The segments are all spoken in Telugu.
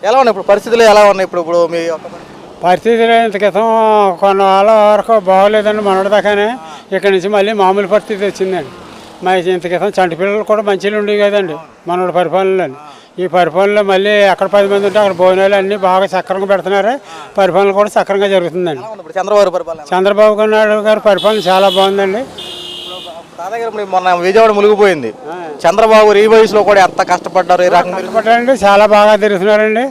ఎలా ఉన్నాయి ఇప్పుడు పరిస్థితులు ఎలా ఉన్నాయి ఇప్పుడు మీ పరిస్థితులు ఇంత క్రితం కొన్నాళ్ళ వరకు బాగోలేదండి మనోడి దాకానే. ఇక్కడ నుంచి మళ్ళీ మామూలు పరిస్థితి వచ్చిందండి. మరి ఇంత క్రితం చంటి పిల్లలు కూడా మంచిగా ఉండేవి కదండి మనోడి పరిపాలనలో. ఈ పరిపాలనలో మళ్ళీ అక్కడ 10 మంది ఉంటే అక్కడ భోజనాలు అన్నీ బాగా సక్రంగా పెడుతున్నారు. పరిపాలన కూడా సక్రంగా జరుగుతుందండి. చంద్రబాబు నాయుడు గారి పరిపాలన చాలా బాగుందండి. మొన్న విజయవాడ మునిగిపోయింది. చంద్రబాబు ఈ వయసులో కూడా ఎంత కష్టపడ్డారు, ఈ రకంగా కష్టపడ్డారండి. చాలా బాగా తిరుగుతున్నారండి.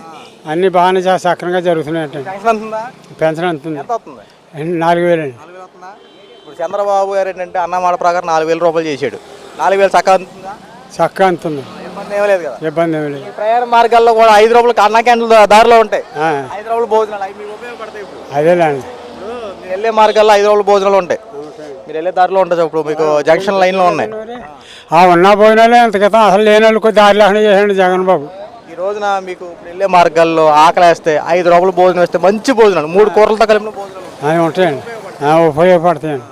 అన్ని బాగానే సక్రంగా జరుగుతున్నాయండి. పెన్షన్ అంతుంది 4,000 అండి. ఇప్పుడు చంద్రబాబు గారు ఏంటంటే అన్నమాట ప్రకారం 4,000 రూపాయలు చేశాడు. 4,000 చక్కగా అంతుంది. ఇబ్బంది ఏమీ లేదు కదా? ఇబ్బంది ఏమీ లేదు. ప్రయాణ మార్గాల్లో కూడా 5 రూపాయలు అన్న క్యాంటీన్లు దారిలో ఉంటాయి. 5 రూపాయలు భోజనాలు అవి మీకు ఉపయోగపడతాయి. ఇప్పుడు అదేలేండి. మీరు వెళ్ళే మార్గాల్లో 5 రూపాయలు భోజనాలు ఉంటాయి. మీరు వెళ్ళే దారిలో ఉంటుంది. ఇప్పుడు మీకు జంక్షన్ లైన్లో ఉన్నాయి. ఉన్న భోజనాలే ఇంత క్రితం అసలు లేని వాళ్ళకి దారి లేకుండా చేసాడు జగన్ బాబు. ఈ రోజున మీకు వెళ్ళే మార్గాల్లో ఆకలి వేస్తే 5 రూపాయలు భోజనం వేస్తే మంచి భోజనాలు 3 కూరలతో కలిపిన భోజనాలు అవి ఉంటాయండి. ఉపయోగపడతాయండి.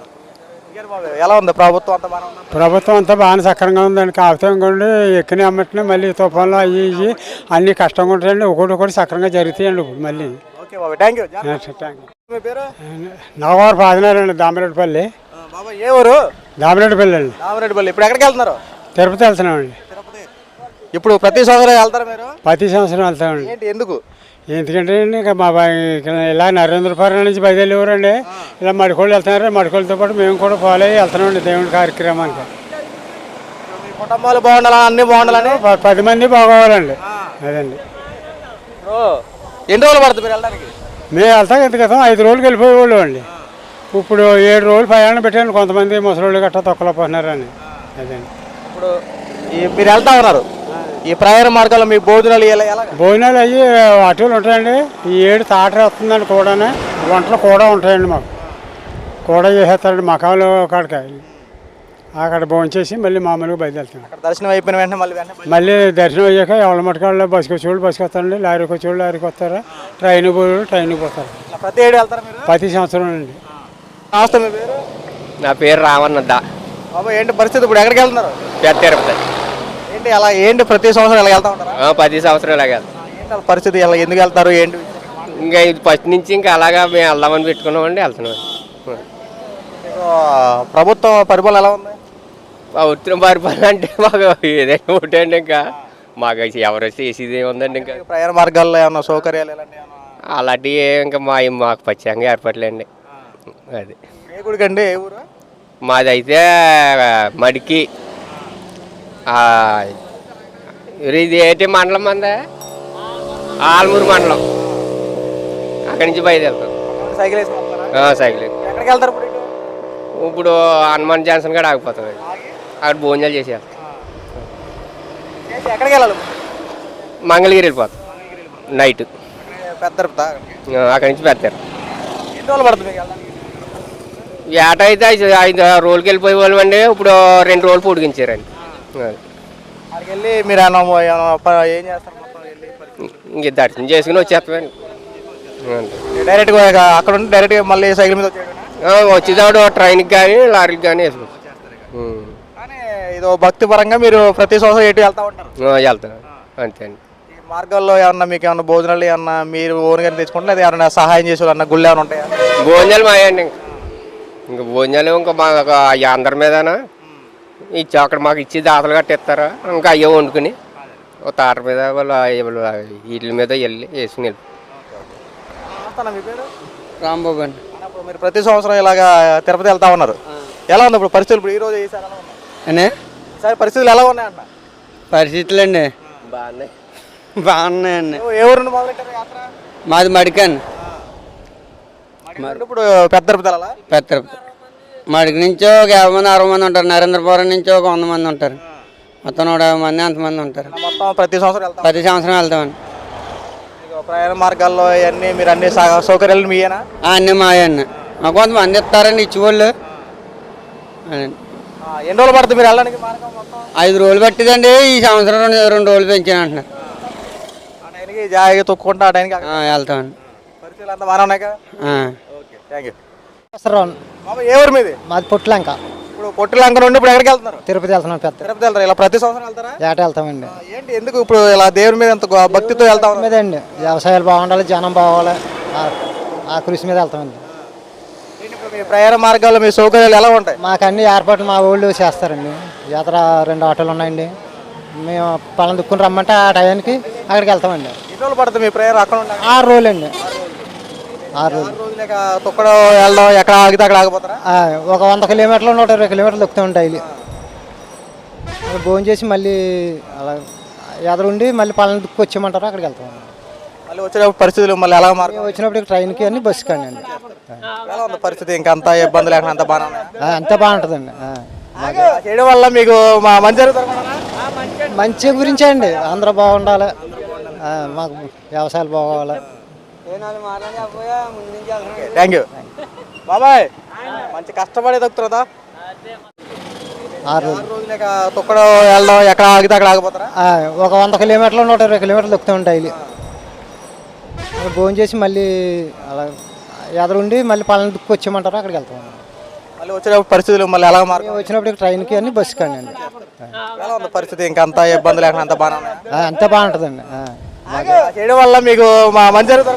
ఎలా ఉంది ప్రభుత్వం అంతా బాగా? ప్రభుత్వం అంతా బాగానే సక్రంగా ఉందండి. కాకపోతే ఇంకోండి ఎక్కిన అమ్మటినే మళ్ళీ తుఫాన్లు అవి ఇవి అన్నీ కష్టంగా ఉంటాయండి. ఒకటి సక్రంగా జరుగుతాయండి. ఇప్పుడు మళ్ళీ ఓకే బాబు, థ్యాంక్ యూ. మీ పేరు? నాగవారు పాదినారండి, దామిరెడ్డిపల్లి. ఏ ఊరు? దామిరెడ్డిపల్లి అండి. దామిరెడ్డిపల్లి. ఇప్పుడు ఎక్కడికి వెళ్తున్నారు? తిరుపతి వెళ్తున్నామండి. ఇప్పుడు ప్రతి సంవత్సరం వెళ్తారా మీరు? ప్రతి సంవత్సరం వెళ్తామండి. ఏంటి ఎందుకు? ఎందుకంటే ఇంకా మా ఇలా నరేంద్రపురం నుంచి బయలుదేరేవారండి. ఇలా మడికోళ్ళు వెళ్తున్నారు. మడికోళ్ళతో పాటు మేము కూడా ఫాలో అయ్యి వెళ్తున్నామండి దేవుడి కార్యక్రమానికి. కుటుంబాలు బాగుండాలా, అన్ని బాగుండాలని 10 మంది బాగోవాలండి. అదండి. ఎన్ని రోజులు పడుతుంది మీరు వెళ్ళడానికి? మేము వెళ్తాం. ఇంత క్రితం 5 రోజులకి వెళ్ళిపోయేవాళ్ళు అండి. ఇప్పుడు 7 రోజులు ప్రయాణం పెట్టాను. కొంతమంది ముసలోళ్ళు గట్రా తొక్కలో పోతున్నారని. అదండి. ఇప్పుడు మీరు వెళ్తా ఉన్నారు. ఈ ప్రయాణ మార్గాల్లో మీ భోజనాలు భోజనాలు అయ్యి అటులు ఉంటాయండి. ఈ 7 తాటరే వస్తుందండి. కూడానే వంటలు కూడా ఉంటాయండి. మాకు కూడా చేసేస్తారండి మకాలు కాడికి. అక్కడ భోజనం చేసి మళ్ళీ మామూలుగా బయలుదేరుతాం. దర్శనం అయిపోయిన వెంటనే మళ్ళీ దర్శనం అయ్యాక ఎవరి మటుకాళ్ళు బస్సుకు వచ్చేవాళ్ళు బస్సుకి వస్తారండి. లారీకి వచ్చేవాళ్ళు లారీకి వస్తారు. ట్రైన్కి పోయేవాళ్ళు ట్రైన్కి పోతారు. ప్రతి 7 వెళ్తారు మీరు? ప్రతి సంవత్సరం అండి. నమస్తే, మీ పేరు? నా పేరు రావణద్దా. బాబా, ఏంటి పరిస్థితి? ఇప్పుడు ఎక్కడికి వెళ్తున్నారు? పెద్ద తిరుపతి. ఏంటి అలా ఏంటి ప్రతి సంవత్సరం ఇలా వెళ్తా ఉంటారు? 10 సంవత్సరాలు అలాగే. ఏంటి పరిస్థితి? ఇలా ఎందుకు వెళ్తారు ఏంటి? ఇంకా ఇది ఫస్ట్ నుంచి ఇంకా అలాగా మేము వెళ్దామని పెట్టుకున్నామండి. వెళ్తున్నాం. ప్రభుత్వం పరిపాలన ఎలా ఉంది? ఉత్తరం పరిపాలన అంటే మాకు ఏదైనా ఒకటే అండి. ఇంకా మాకు ఎవరు చేసేది ఏముందండి. ఇంకా ప్రయాణ మార్గాల్లో ఏమన్నా సౌకర్యాలు అలాంటివి ఇంకా మాకు పచ్చంగా ఏర్పడలేండి. అది ఏ గుడికి అండి? ఏ ఊరు? మాది అయితే మడికి. ఇది ఏంటి మండలం? మంద ఆల్మూరు మండలం. అక్కడి నుంచి బయలుదేరుతాం. Cycle cycle. ఎక్కడికి వెళ్తారు ఇప్పుడు హనుమాన్ జాన్సన్ కూడా ఆగిపోతుంది. అక్కడ భోజనాలు చేసేయాలి. ఎక్కడికి వెళ్ళాలి? మంగళగిరి వెళ్ళిపోతాం నైట్. అక్కడి నుంచి పెడతారు. ఎన్ని రోజులు పడుతుంది? ఏట అయితే 5 రోజులకి వెళ్ళిపోయే వాళ్ళు అండి. ఇప్పుడు 2 రోజులు పొడిగించారండి. అక్కడికి వెళ్ళి మీరు ఏం చేస్తారు? ఇంక దర్శనం చేసుకుని వచ్చేస్తామండి. డైరెక్ట్గా అక్కడ ఉండి డైరెక్ట్గా మళ్ళీ సైకిల్ మీద వచ్చేదాడు ట్రైన్కి కానీ లారీకి కానీ వేసుకుంటాం. ఇదో భక్తి పరంగా మీరు ప్రతి సంవత్సరం ఎటు వెళ్తా ఉంటారు? వెళ్తాను అంతే అండి. ఈ మార్గాల్లో ఏమన్నా మీకు ఏమన్నా భోజనాలు ఏమన్నా మీరు ఓన్గానే తెచ్చుకుంటే లేదా ఏమన్నా సహాయం చేసే అన్న గుళ్ళు ఏమైనా ఉంటాయా? భోజనాలు మాయండి. ఇంకా భోజనాలు ఇంకా మాకు అందరి మీదనా ఇచ్చి అక్కడ మాకు ఇచ్చి దాతలు కట్టిస్తారా ఇంకా అయ్యో వండుకుని ఒక తాట మీద వీటి మీద వెళ్ళి వేసుకుని వెళ్ళి. రాంబాబు అండి. మీరు ప్రతి సంవత్సరం ఇలాగా తిరుపతి వెళ్తా ఉన్నారు. ఎలా ఉంది ఇప్పుడు పరిస్థితులు? ఇప్పుడు ఈరోజు ఈసారి పరిస్థితులు ఎలా ఉన్నాయన్న? పరిస్థితులు అండి బాగున్నాయండి. ఏ ఊరు నుండి మొదలెట్టారు యాత్ర? మాది మడికండి. ఇప్పుడు పెద్ద తిరుపతి వెళ్ళాలా? పెద్ద తిరుపతి మడికి నుంచి ఒక 50 మంది 60 మంది ఉంటారు. నరేంద్రపురం నుంచి ఒక 100 మంది ఉంటారు. మొత్తం 150 మంది అంతమంది ఉంటారు. మొత్తం ప్రతి సంవత్సరం వెళ్తామండి. ప్రయాణ మార్గాల్లో అన్నీ మీరు అన్ని సౌకర్యాలు మీయేనా? అన్నీ మాయన్న. కొంతమంది ఇస్తారండి ఇచ్చేవాళ్ళు. ఎన్ని రోజులు పడుతుంది మీరు వెళ్ళడానికి? 5 రోజులు పట్టిదండి. ఈ సంవత్సరం 2 రోజులు పెంచాను అంటున్నారు. జాగ్రత్త తొక్కుంటా వెళ్తామండి. పరిస్థితులు అంతా బాగా ఉన్నాయి కదా? Okay, thank you. ఏ ఊరు మీది? మాది పుట్లంక. ఇప్పుడు పొట్టిలంక నుండి ఇప్పుడు ఎక్కడికి వెళ్తున్నారు? తిరుపతి వెళ్తున్నాం పెద్ద తిరుపతి వెళ్తారు. ఇలా ప్రతి సంవత్సరం వెళ్తారా? ఏట వెళ్తామండి. ఏంటి ఎందుకు ఇప్పుడు ఇలా దేవుడి మీద ఎంత భక్తితో వెళ్తా ఉన్నారు? మీదండి వ్యవసాయాలు బాగుండాలి, జనం బాగోవాలి, ఆ కృషి మీద వెళ్తామండి. ఏంటి ఇప్పుడు మీ ప్రయాణ మార్గాల్లో మీ సౌకర్యాలు ఎలా ఉంటాయి? మాకు అన్ని ఏర్పాట్లు మా ఊళ్ళో చేస్తారండి. జాతర 2 ఆటోలు ఉన్నాయండి. మేము పళ్ళని దుక్కుని రమ్మంటే ఆ టయానికి అక్కడికి వెళ్తామండి. ఎన్ని రోజులు పడుతుంది మీ ప్రయాణం అక్కడ ఉండాలి? 6 రోజులు అండి. 6 రోజులు. 6 రోజులు తొక్కడం వెళ్ళడం, ఎక్కడ ఆగితే అక్కడ ఆగిపోతారా? ఒక 100 కిలోమీటర్లు 120 కిలోమీటర్లు దొక్కుతూ ఉంటాయి. అక్కడ భోజనం చేసి మళ్ళీ అలా ఎదురుండి మళ్ళీ పళ్ళని దుక్కు వచ్చేయమంటారు, అక్కడికి వెళ్తామండి. మళ్ళీ వచ్చేటప్పుడు పరిస్థితులు మళ్ళీ ఎలా మారు? మేము వచ్చినప్పుడు ట్రైన్కి అన్ని బస్సు కానీ అండి. ఎలా ఉంది పరిస్థితి? ఇంకా అంత ఇబ్బంది లేకుండా అంత బాగా అంతా బాగుంటుందండి. చేయడం వల్ల మీకు మంచి జరుగుతుంది. మంచి గురించే అండి, అందరూ బాగుండాలి, మాకు వ్యవసాయాలు బాగోవాలి. థ్యాంక్ యూ బాబాయ్. మంచి కష్టపడి దొక్కుతుందా? 6 రోజులు. 6 రోజులు తొక్కడం వెళ్ళడం, ఎక్కడ ఆగితే అక్కడ ఆగిపోతారా? ఒక 100 కిలోమీటర్లు 120 కిలోమీటర్లు దొక్కుతూ ఉంటాయి. అక్కడ భోజనం చేసి మళ్ళీ అలా ఎదురుండి మళ్ళీ పళ్ళని దుక్కు వచ్చేయమంటారు, అక్కడికి వెళ్తామండి. మళ్ళీ వచ్చేటప్పుడు పరిస్థితులు మళ్ళీ ఎలా మారు? మేము వచ్చినప్పుడు ట్రైన్కి అన్ని బస్సు కానీ అండి. ఎలా ఉంది పరిస్థితి? ఇంకా అంత ఇబ్బంది లేకుండా అంత బాగా అంతా బాగుంటుందండి. చేయడం వల్ల మీకు మంచి జరుగుతుంది.